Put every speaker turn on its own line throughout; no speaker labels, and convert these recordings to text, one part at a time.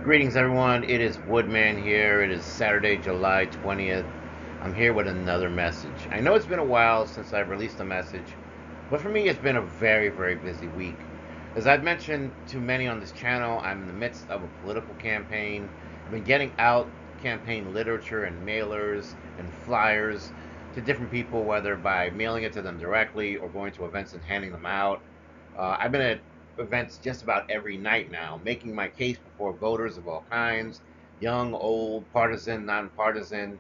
Greetings, everyone. It is Woodman here. It is Saturday, July 20th. I'm here with another message. I know it's been a while since I've released a message, but for me, it's been a very, very busy week. As I've mentioned to many on this channel, I'm in the midst of a political campaign. I've been getting out campaign literature and mailers and flyers to different people, whether by mailing it to them directly or going to events and handing them out. I've been at events just about every night now, making my case before voters of all kinds, young, old, partisan, nonpartisan,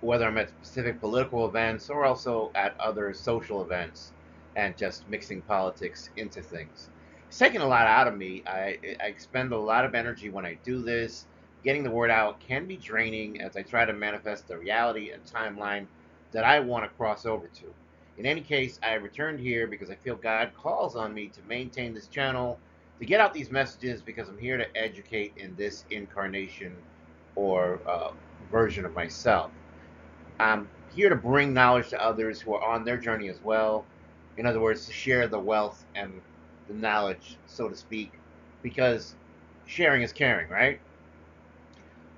whether I'm at specific political events or also at other social events, and just mixing politics into things. It's taken a lot out of me. I expend a lot of energy when I do this. Getting the word out can be draining as I try to manifest the reality and timeline that I want to cross over to. In any case, I returned here because I feel God calls on me to maintain this channel, to get out these messages because I'm here to educate in this incarnation or version of myself. I'm here to bring knowledge to others who are on their journey as well. In other words, to share the wealth and the knowledge, so to speak, because sharing is caring, right?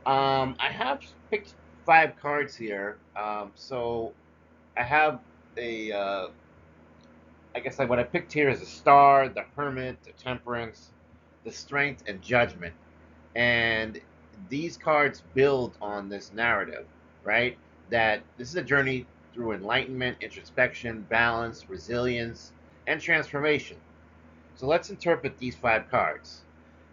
I have picked five cards here. So I have a I guess like what I picked here is the Star, the Hermit, the Temperance, the Strength, and Judgment. And these cards build on this narrative, right? That this is a journey through enlightenment, introspection, balance, resilience, and transformation. So let's interpret these five cards.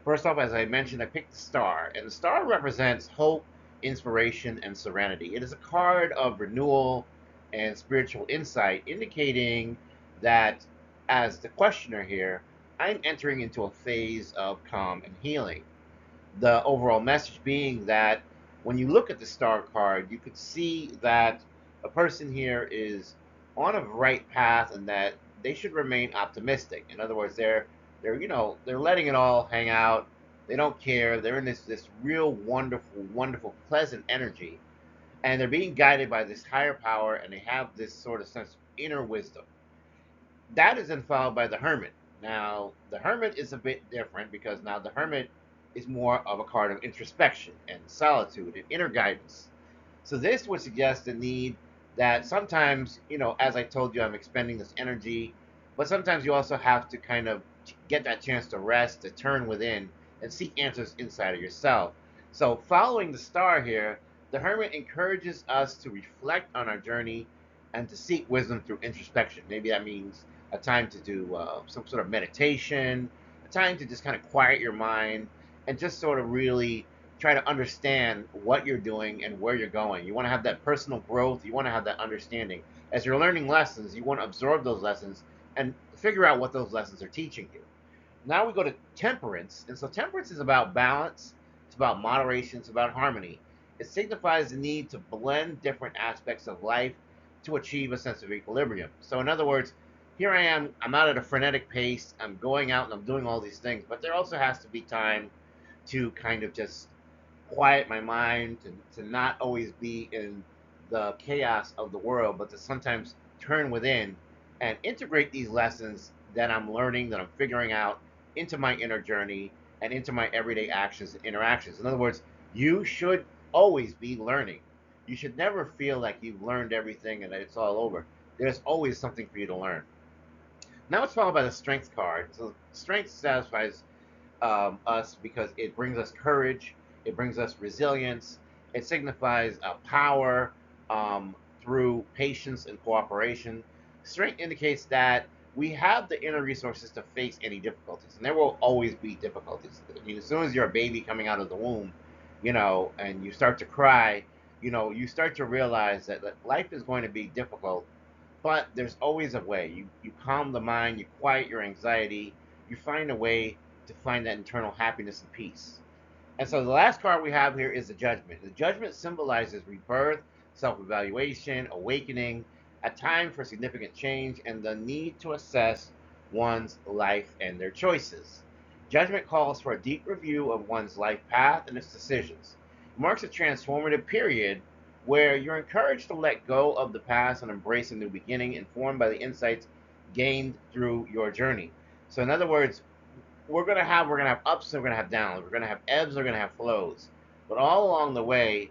First off, as I mentioned, I picked the Star, and the Star represents hope, inspiration, and serenity. It is a card of renewal and spiritual insight, indicating that as the questioner here, I'm entering into a phase of calm and healing. The overall message being that when you look at the Star card, you could see that a person here is on a right path and that they should remain optimistic. In other words, they're letting it all hang out. They don't care. They're in this real wonderful, wonderful, pleasant energy, and they're being guided by this higher power, and they have this sort of sense of inner wisdom. That is then followed by the Hermit. Now, the Hermit is a bit different because now the Hermit is more of a card of introspection and solitude and inner guidance. So this would suggest the need that sometimes, as I told you, I'm expending this energy, but sometimes you also have to kind of get that chance to rest, to turn within, and seek answers inside of yourself. So following the Star here, the Hermit encourages us to reflect on our journey and to seek wisdom through introspection. Maybe that means a time to do some sort of meditation, a time to just kind of quiet your mind and just sort of really try to understand what you're doing and where you're going. You want to have that personal growth. You want to have that understanding. As you're learning lessons, you want to absorb those lessons and figure out what those lessons are teaching you. Now we go to temperance. And so temperance is about balance, it's about moderation, it's about harmony. It signifies the need to blend different aspects of life to achieve a sense of equilibrium. So, in other words, here I am, I'm out at a frenetic pace, I'm going out and I'm doing all these things, but there also has to be time to kind of just quiet my mind, to not always be in the chaos of the world, but to sometimes turn within and integrate these lessons that I'm learning, that I'm figuring out into my inner journey and into my everyday actions and interactions. In other words, you should always be learning. You should never feel like you've learned everything and that it's all over. There's always something for you to learn. Now it's followed by the strength card. So strength satisfies us because it brings us courage, it brings us resilience, it signifies power through patience and cooperation. Strength indicates that we have the inner resources to face any difficulties, and there will always be difficulties. I mean, as soon as you're a baby coming out of the womb, and you start to cry, you start to realize that life is going to be difficult, but there's always a way. You calm the mind, you quiet your anxiety, you find a way to find that internal happiness and peace. And so the last card we have here is the Judgment. The Judgment symbolizes rebirth, self evaluation, awakening, a time for significant change, and the need to assess one's life and their choices. Judgment calls for a deep review of one's life path and its decisions. It marks a transformative period where you're encouraged to let go of the past and embrace a new beginning informed by the insights gained through your journey. So, in other words, we're gonna have ups and we're gonna have downs. We're gonna have ebbs. We're gonna have flows. But all along the way,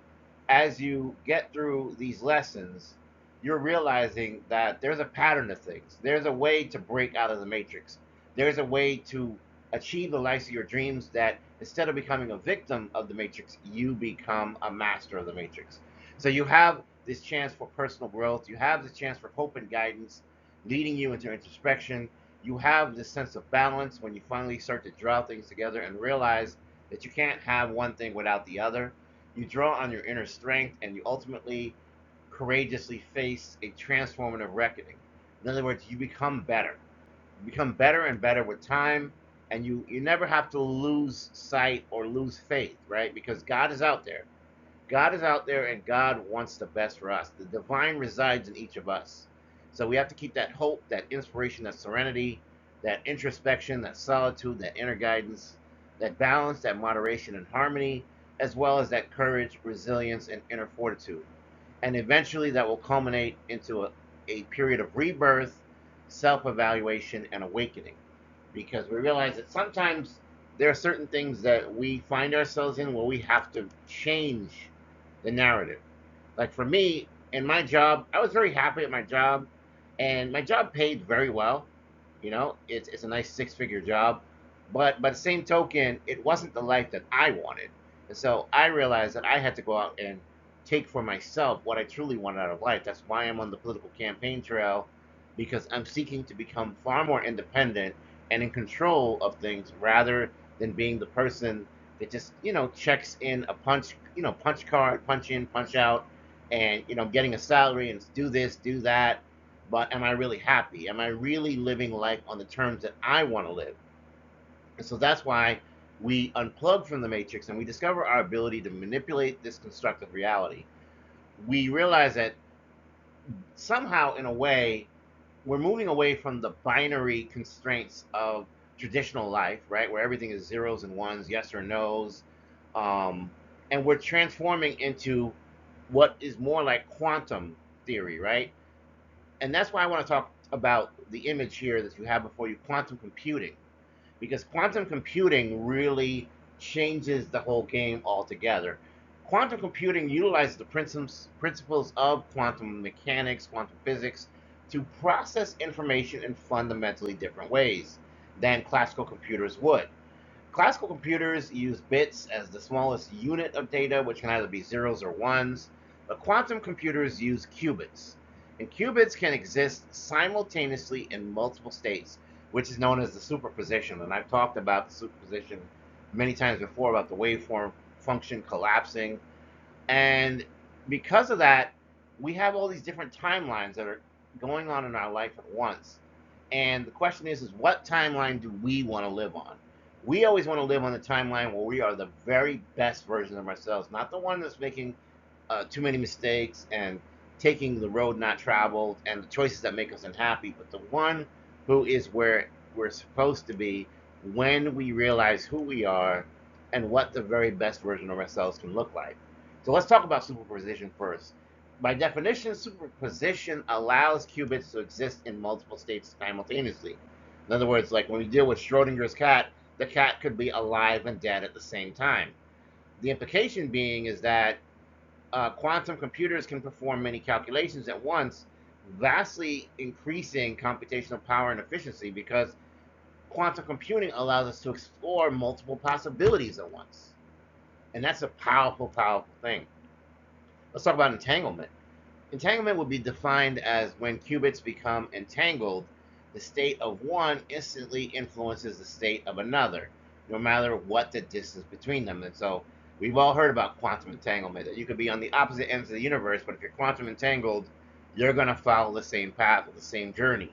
as you get through these lessons, you're realizing that there's a pattern of things. There's a way to break out of the matrix. There's a way to achieve the life of your dreams. That instead of becoming a victim of the matrix, you become a master of the matrix. So you have this chance for personal growth. You have this chance for hope and guidance, leading you into introspection. You have this sense of balance when you finally start to draw things together and realize that you can't have one thing without the other. You draw on your inner strength and you ultimately courageously face a transformative reckoning. In other words, you become better. You become better and better with time, and you never have to lose sight or lose faith, right? Because God is out there. God is out there and God wants the best for us. The divine resides in each of us. So we have to keep that hope, that inspiration, that serenity, that introspection, that solitude, that inner guidance, that balance, that moderation and harmony, as well as that courage, resilience, and inner fortitude. And eventually that will culminate into a period of rebirth, self evaluation, and awakening. Because we realize that sometimes there are certain things that we find ourselves in where we have to change the narrative. Like for me, in my job, I was very happy at my job, and my job paid very well. It's a nice six-figure job, but by the same token, it wasn't the life that I wanted. And so I realized that I had to go out and take for myself what I truly wanted out of life. That's why I'm on the political campaign trail, because I'm seeking to become far more independent and in control of things rather than being the person that just checks in a punch card, punch in, punch out, and getting a salary and do this, do that. But am I really happy? Am I really living life on the terms that I want to live? And so that's why we unplug from the matrix and we discover our ability to manipulate this constructive reality. We realize that somehow, in a way, we're moving away from the binary constraints of traditional life, right? Where everything is zeros and ones, yes or no's. Um, and we're transforming into what is more like quantum theory, right? And that's why I want to talk about the image here that you have before you, quantum computing, because quantum computing really changes the whole game altogether. Quantum computing utilizes the principles of quantum mechanics, quantum physics, to process information in fundamentally different ways than classical computers would. Classical computers use bits as the smallest unit of data, which can either be zeros or ones, but quantum computers use qubits. And qubits can exist simultaneously in multiple states, which is known as the superposition. And I've talked about the superposition many times before about the waveform function collapsing. And because of that, we have all these different timelines that are going on in our life at once. And the question is what timeline do we want to live on? We always want to live on the timeline where we are the very best version of ourselves, not the one that's making too many mistakes and taking the road not traveled and the choices that make us unhappy, but the one who is where we're supposed to be when we realize who we are and what the very best version of ourselves can look like. So let's talk about superposition first. By definition, superposition allows qubits to exist in multiple states simultaneously. In other words, like when we deal with Schrodinger's cat, the cat could be alive and dead at the same time. The implication being is that quantum computers can perform many calculations at once, vastly increasing computational power and efficiency because quantum computing allows us to explore multiple possibilities at once. And that's a powerful, powerful thing. Let's talk about entanglement. Entanglement would be defined as when qubits become entangled, the state of one instantly influences the state of another, no matter what the distance between them. And so we've all heard about quantum entanglement, that you could be on the opposite ends of the universe, but if you're quantum entangled, you're going to follow the same path, the same journey.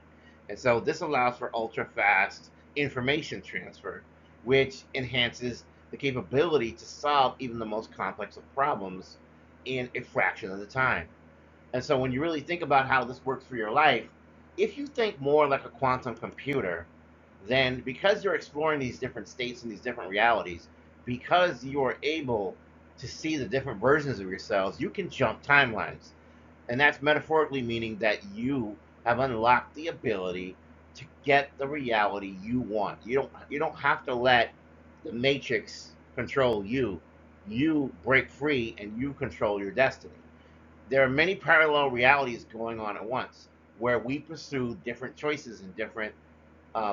And so this allows for ultra fast information transfer, which enhances the capability to solve even the most complex of problems in a fraction of the time. And so when you really think about how this works for your life, if you think more like a quantum computer, then because you're exploring these different states and these different realities, because you are able to see the different versions of yourselves, you can jump timelines. And that's metaphorically meaning that you have unlocked the ability to get the reality you want. You don't have to let the matrix control you. You break free and you control your destiny. There are many parallel realities going on at once where we pursue different choices and different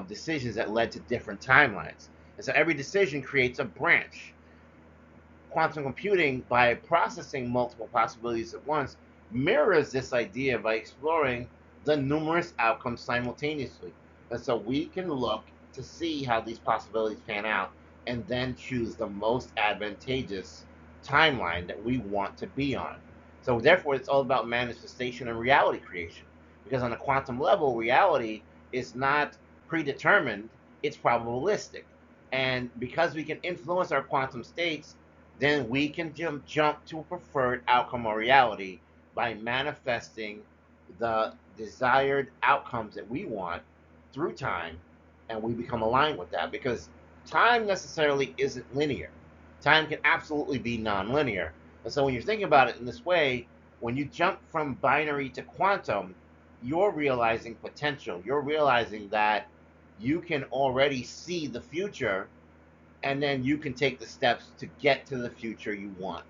decisions that led to different timelines. And so every decision creates a branch. Quantum computing, by processing multiple possibilities at once, mirrors this idea by exploring the numerous outcomes simultaneously. And so we can look to see how these possibilities pan out and then choose the most advantageous timeline that we want to be on. So, therefore, it's all about manifestation and reality creation. Because on a quantum level, reality is not predetermined, it's probabilistic. And because we can influence our quantum states, then we can jump to a preferred outcome or reality by manifesting the desired outcomes that we want through time, and we become aligned with that because time necessarily isn't linear. Time can absolutely be nonlinear. And so when you're thinking about it in this way, when you jump from binary to quantum, you're realizing potential. You're realizing that you can already see the future, and then you can take the steps to get to the future you want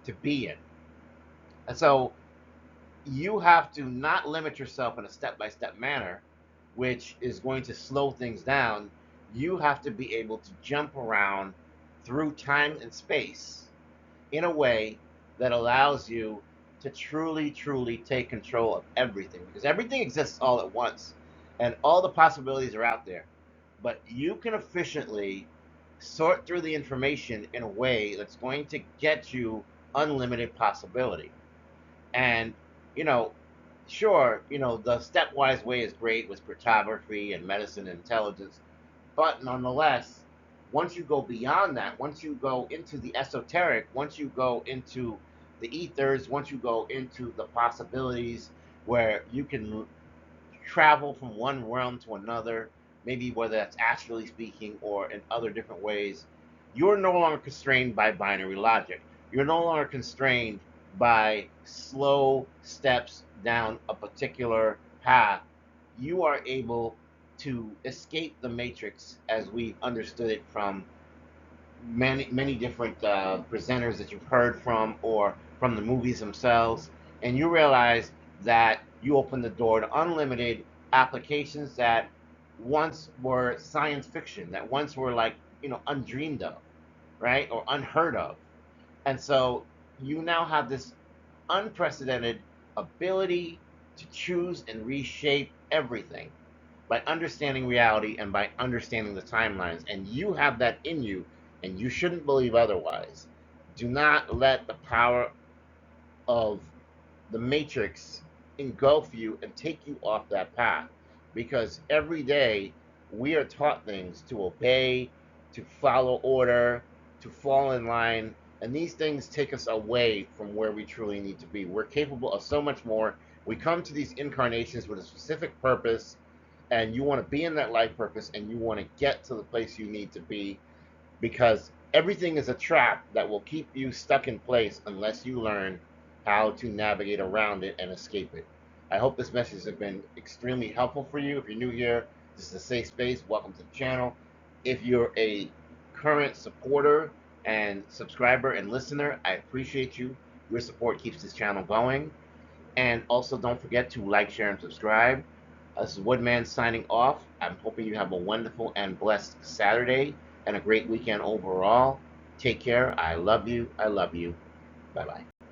to be in. And so you have to not limit yourself in a step by step manner, which is going to slow things down. You have to be able to jump around through time and space in a way that allows you to truly, truly take control of everything because everything exists all at once and all the possibilities are out there. But you can efficiently sort through the information in a way that's going to get you unlimited possibility. And, you know, sure, the stepwise way is great with cryptography and medicine and intelligence, but nonetheless, once you go beyond that, once you go into the esoteric, once you go into the ethers, once you go into the possibilities where you can travel from one realm to another, maybe whether that's astrally speaking or in other different ways, you're no longer constrained by binary logic. You're no longer constrained by slow steps down a particular path. You are able to escape the matrix as we've understood it from many different presenters that you've heard from or from the movies themselves, and you realize that you open the door to unlimited applications that once were science fiction, that once were like undreamed of, right, or unheard of. And so you now have this unprecedented ability to choose and reshape everything by understanding reality and by understanding the timelines. And you have that in you, and you shouldn't believe otherwise. Do not let the power of the matrix engulf you and take you off that path. Because every day we are taught things to obey, to follow order, to fall in line. And these things take us away from where we truly need to be. We're capable of so much more. We come to these incarnations with a specific purpose, and you want to be in that life purpose and you want to get to the place you need to be, because everything is a trap that will keep you stuck in place unless you learn how to navigate around it and escape it. I hope this message has been extremely helpful for you. If you're new here, this is a safe space. Welcome to the channel. If you're a current supporter and subscriber and listener, I appreciate you. Your support keeps this channel going. And also, don't forget to like, share, and subscribe. This is Woodman signing off. I'm hoping you have a wonderful and blessed Saturday and a great weekend overall. Take care. I love you. I love you. Bye bye.